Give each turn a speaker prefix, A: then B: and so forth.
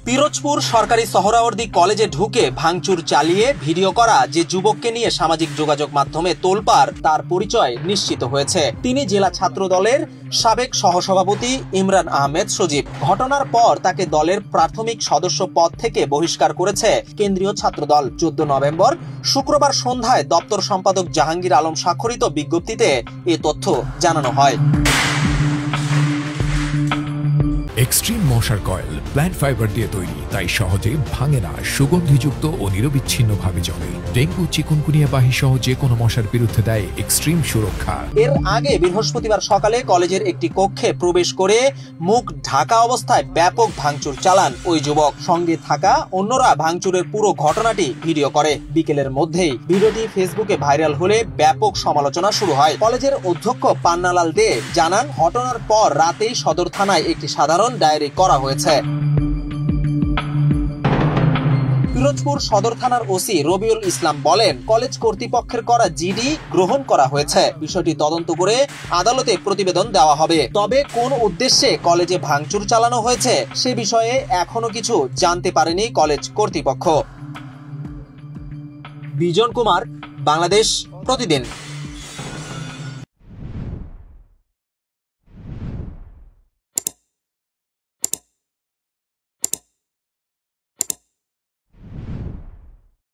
A: পিরোজপুর সরকারি সোহরাওয়ার্দী কলেজে ঢুকে ভাঙচুর চালিয়ে ভিডিও করা যে যুবককে নিয়ে সামাজিক যোগাযোগ মাধ্যমে তোলপাড় তার পরিচয় নিশ্চিত হয়েছে। তিনি জেলা ছাত্র দলের সাবেক সহসভাপতি ইমরান আহমেদ সজীব। ঘটনার পর তাকে দলের প্রাথমিক সদস্য পদ থেকে বহিষ্কার করেছে কেন্দ্রীয় ছাত্রদল। 14 নভেম্বর শুক্রবার সন্ধ্যায় দপ্তর সম্পাদক জাহাঙ্গীর আলম স্বাক্ষরিত বিজ্ঞপ্তিতে এ তথ্য জানানো হয়।
B: এক্সট্রিম মশার কয়েল প্ল্যান্ট ফাইবার দিয়ে তৈরি, তাই সহজে ভাঙে না, সুগন্ধিযুক্ত ও নিরবিচ্ছিন্নভাবে জ্বলে। ডেঙ্গু, চিকুনগুনিয়া বাহি সহ যে কোনো মশার বিরুদ্ধে দেয় এক্সট্রিম সুরক্ষা।
A: এর আগে বৃহস্পতিবার সকালে কলেজের একটি কক্ষে প্রবেশ করে মুখ ঢাকা অবস্থায় ব্যাপক ভাঙচুর চালান ওই যুবক। সঙ্গে থাকা অন্যরা ভাঙচুরের পুরো ঘটনাটি ভিডিও করে। বিকেলের মধ্যেই ভিডিওটি ফেসবুকে ভাইরাল হলে ব্যাপক সমালোচনা শুরু হয়। কলেজের অধ্যক্ষ পান্নালাল দে জানান, ঘটনার পর রাতেই সদর থানায় একটি সাধারণ ডায়েরি করা হয়েছে। পিরোজপুর সদর থানার ওসি রবিউল ইসলাম বলেন, কলেজ কর্তৃপক্ষের করা জিডি গ্রহণ করা হয়েছে। বিষয়টি তদন্ত করে আদালতে প্রতিবেদন দেওয়া হবে। তবে কোন উদ্দেশ্যে কলেজে ভাঙচুর চালানো হয়েছে সে বিষয়ে এখনো কিছু জানতে পারেনি কলেজ কর্তৃপক্ষ। বিজন কুমার, বাংলাদেশ প্রতিদিন।